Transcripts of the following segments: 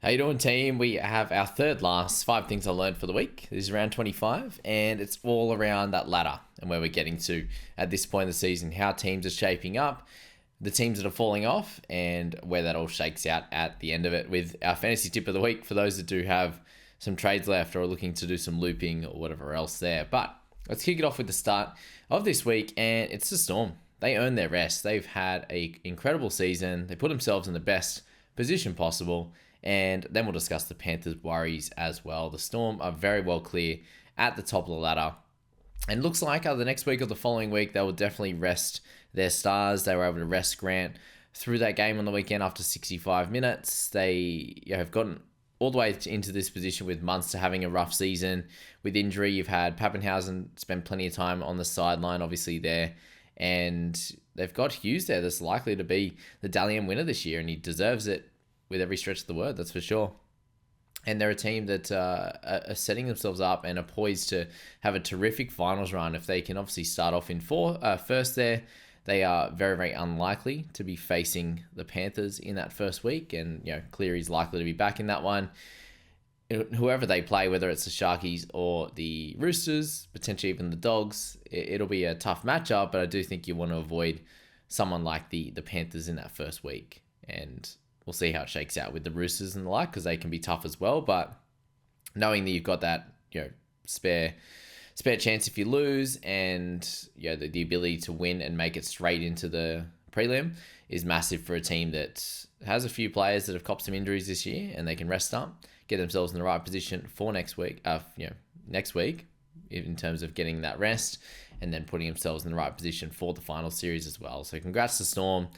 How you doing, team? We have our third last 5 things I learned for the week. This is round 25, and it's all around that ladder and where we're getting to at this point in the season, how teams are shaping up, the teams that are falling off, and where that all shakes out at the end of it with our fantasy tip of the week for those that do have some trades left or are looking to do some looping or whatever else there. But let's kick it off with the start of this week, and it's the Storm. They earned their rest. They've had an incredible season. They put themselves in the best position possible. And then we'll discuss the Panthers' worries as well. The Storm are very well clear at the top of the ladder. And looks like the next week or the following week, they will definitely rest their stars. They were able to rest Grant through that game on the weekend after 65 minutes. They have gotten all the way into this position with Munster having a rough season. With injury, you've had Pappenhausen spend plenty of time on the sideline, obviously, there. And they've got Hughes there that's likely to be the Dalian winner this year, and he deserves it with every stretch of the word, that's for sure. And they're a team that are setting themselves up and are poised to have a terrific finals run. If they can obviously start off in first there, they are very, very unlikely to be facing the Panthers in that first week. And, Cleary's likely to be back in that one. Whoever they play, whether it's the Sharkies or the Roosters, potentially even the Dogs, it'll be a tough matchup, but I do think you want to avoid someone like the Panthers in that first week. And we'll see how it shakes out with the Roosters and the like, because they can be tough as well. But knowing that you've got that, spare chance if you lose, and the ability to win and make it straight into the prelim is massive for a team that has a few players that have copped some injuries this year, and they can rest up, get themselves in the right position for next week. Next week, in terms of getting that rest, and then putting themselves in the right position for the final series as well. So congrats to Storm.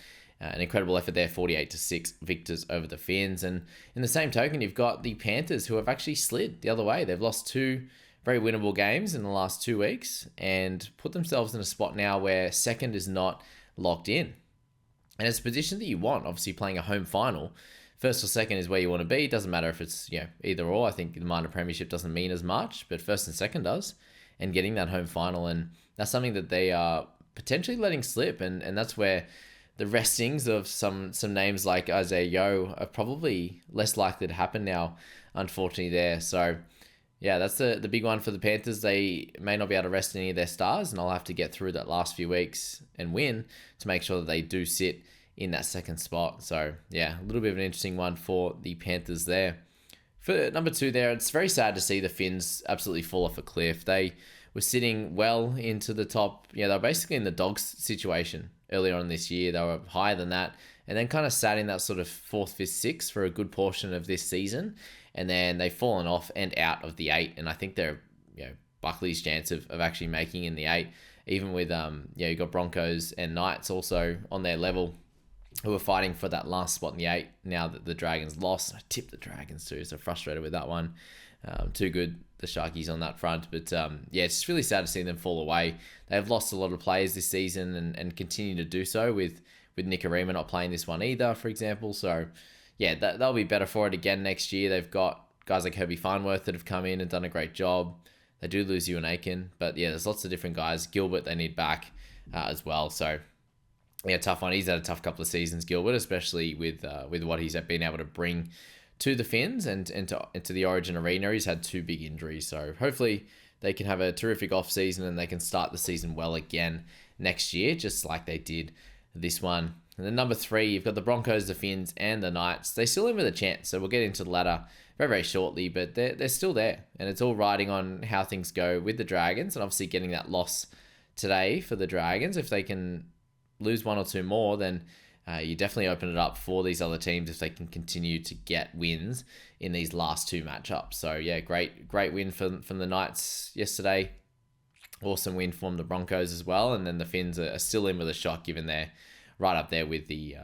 An incredible effort there, 48-6 victors over the Finns. And in the same token, you've got the Panthers, who have actually slid the other way. They've lost 2 very winnable games in the last 2 weeks and put themselves in a spot now where second is not locked in. And it's a position that you want, obviously playing a home final. First or second is where you want to be. It doesn't matter if it's either or. I think the minor premiership doesn't mean as much, but first and second does. And getting that home final, and that's something that they are potentially letting slip. And that's where the restings of some names like Isaiah Yeo are probably less likely to happen now, unfortunately, there. So, that's the big one for the Panthers. They may not be able to rest any of their stars, and I'll have to get through that last few weeks and win to make sure that they do sit in that second spot. So, a little bit of an interesting one for the Panthers there. For number 2 there, it's very sad to see the Finns absolutely fall off a cliff. They were sitting well into the top. They were basically in the Dogs situation earlier on this year. They were higher than that, and then kind of sat in that sort of 4th, 5th, 6th for a good portion of this season. And then they've fallen off and out of the 8. And I think they're, Buckley's chance of actually making in the 8, even with, you've got Broncos and Knights also on their level, who are fighting for that last spot in the 8 now that the Dragons lost. I tipped the Dragons too, so frustrated with that one. Too good, the Sharkies on that front. But it's just really sad to see them fall away. They've lost a lot of players this season and continue to do so with Nicarima not playing this one either, for example. So, they'll be better for it again next year. They've got guys like Herbie Farnworth that have come in and done a great job. They do lose Ewan Aiken, but there's lots of different guys. Gilbert they need back as well. So, tough one. He's had a tough couple of seasons, Gilbert, especially with what he's been able to bring to the Finns and into the Origin arena. He's had 2 big injuries, so hopefully they can have a terrific off-season and they can start the season well again next year, just like they did this one. And then number 3, you've got the Broncos, the Finns, and the Knights. They still in with a chance, so we'll get into the ladder very, very shortly, but they're still there, and it's all riding on how things go with the Dragons, and obviously getting that loss today for the Dragons. If they can lose 1 or 2 more, then you definitely open it up for these other teams if they can continue to get wins in these last 2 matchups. So, great win from the Knights yesterday. Awesome win from the Broncos as well. And then the Finns are still in with a shot, given they're right up there with the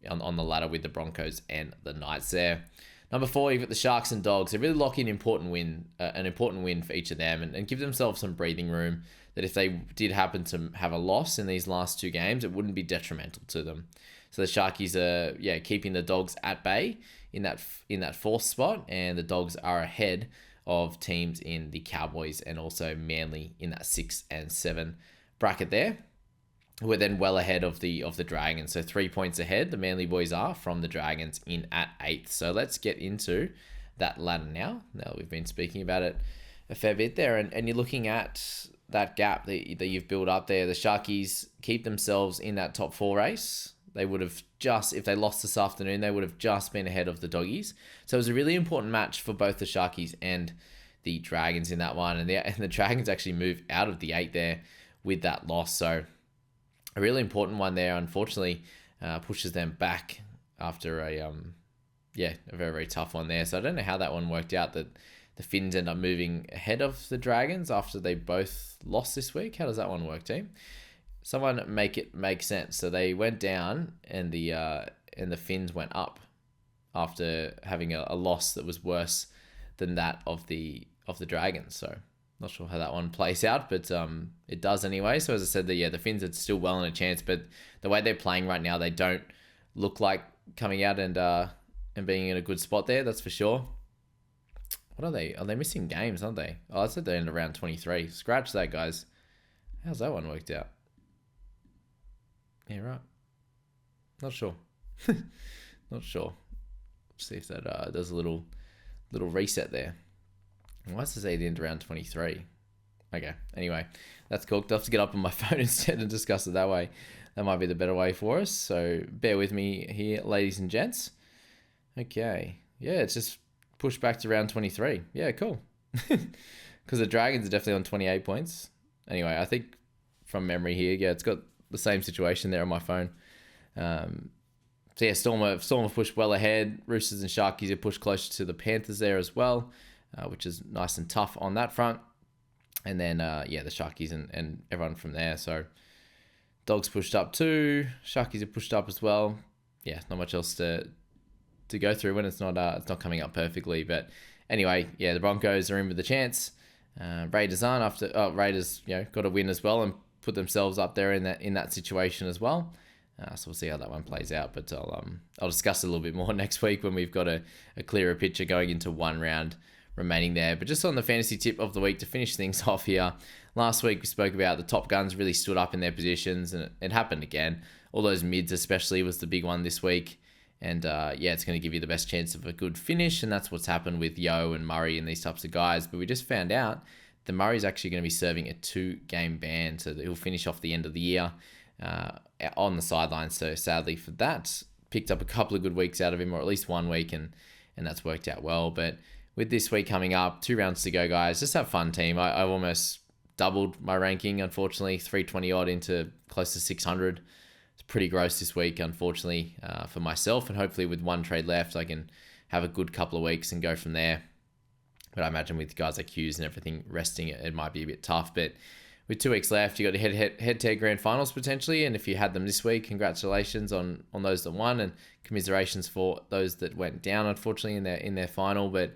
on the ladder with the Broncos and the Knights there. Number 4, you've got the Sharks and Dogs. They really lock in an important win for each of them, and give themselves some breathing room that if they did happen to have a loss in these last 2 games, it wouldn't be detrimental to them. So the Sharkies are keeping the Dogs at bay in that 4th spot, and the Dogs are ahead of teams in the Cowboys and also Manly in that 6 and 7 bracket there. who are then well ahead of the Dragons. So 3 points ahead, the Manly boys are from the Dragons in at 8th. So let's get into that ladder now. Now we've been speaking about it a fair bit there, and you're looking at that gap that you've built up there. The Sharkies keep themselves in that top 4 race. They would have just, if they lost this afternoon, they would have just been ahead of the Doggies. So it was a really important match for both the Sharkies and the Dragons in that one. And the Dragons actually moved out of the 8 there with that loss. So a really important one there, unfortunately, pushes them back after a very, very tough one there. So I don't know how that one worked out, that the Finns end up moving ahead of the Dragons after they both lost this week. How does that one work, team? Someone make it make sense. So they went down, and the Finns went up after having a loss that was worse than that of the Dragons. So not sure how that one plays out, but it does anyway. So as I said, the Finns are still well in a chance, but the way they're playing right now, they don't look like coming out and being in a good spot there. That's for sure. What are they? Are they missing games, aren't they? Oh, I said they're in around 23. Scratch that, guys. How's that one worked out? Yeah, right. Not sure. Not sure. Let's see if that does a little reset there. Why does it say the end around 23? Okay. Anyway, that's cool. I'll have to get up on my phone instead and discuss it that way. That might be the better way for us. So bear with me here, ladies and gents. Okay. Yeah, it's just pushed back to round 23. Yeah, cool. Because the Dragons are definitely on 28 points. Anyway, I think from memory here, yeah, it's got the same situation there on my phone. So yeah, Storm have pushed well ahead. Roosters and Sharkies have pushed closer to the Panthers there as well, which is nice and tough on that front. And then, the Sharkies and everyone from there. So Dogs pushed up too. Sharkies have pushed up as well. Yeah, not much else to go through when it's not coming up perfectly. But anyway, yeah, the Broncos are in with a chance. Raiders aren't Raiders, got a win as well and put themselves up there in that situation as well. So we'll see how that one plays out. But I'll discuss it a little bit more next week when we've got a clearer picture going into one round remaining there. But just on the fantasy tip of the week to finish things off here, last week we spoke about the top guns really stood up in their positions, and it happened again. All those mids especially was the big one this week. And it's going to give you the best chance of a good finish, and that's what's happened with Yo and Murray and these types of guys. But we just found out that Murray's actually going to be serving a 2-game ban, so that he'll finish off the end of the year on the sidelines. So sadly for that, picked up a couple of good weeks out of him, or at least 1 week, and that's worked out well. But with this week coming up, 2 rounds to go, guys. Just have fun, team. I've almost doubled my ranking, unfortunately, 320 odd into close to 600. It's pretty gross this week, unfortunately, for myself. And hopefully with 1 trade left, I can have a good couple of weeks and go from there. But I imagine with guys like Hughes and everything resting, it might be a bit tough. But with 2 weeks left, you got head-to-head grand finals potentially. And if you had them this week, congratulations on those that won, and commiserations for those that went down, unfortunately, in their final. But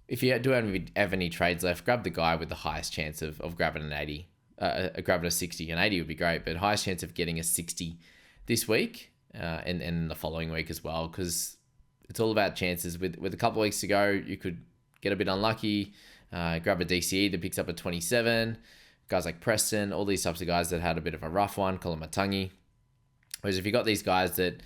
if you do have any trades left, grab the guy with the highest chance of grabbing an 80. Grabbing a 60. An 80 would be great, but highest chance of getting a 60 this week and the following week as well, because it's all about chances. With a couple of weeks to go, you could get a bit unlucky, grab a DCE that picks up a 27, guys like Preston, all these types of guys that had a bit of a rough one, Matangi. Whereas if you got these guys that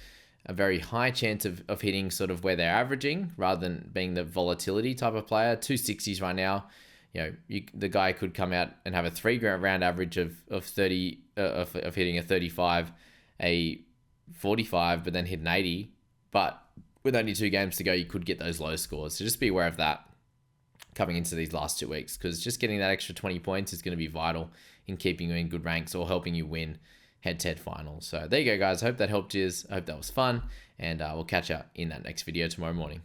a very high chance of hitting sort of where they're averaging, rather than being the volatility type of player, 260s right now, the guy could come out and have a 3-round average of 30 of hitting a 35, a 45, but then hit an 80. But with only 2 games to go, you could get those low scores. So just be aware of that coming into these last 2 weeks, because just getting that extra 20 points is going to be vital in keeping you in good ranks or helping you win head-to-head finals. So there you go, guys. I hope that helped you. I hope that was fun, and we'll catch up in that next video tomorrow morning.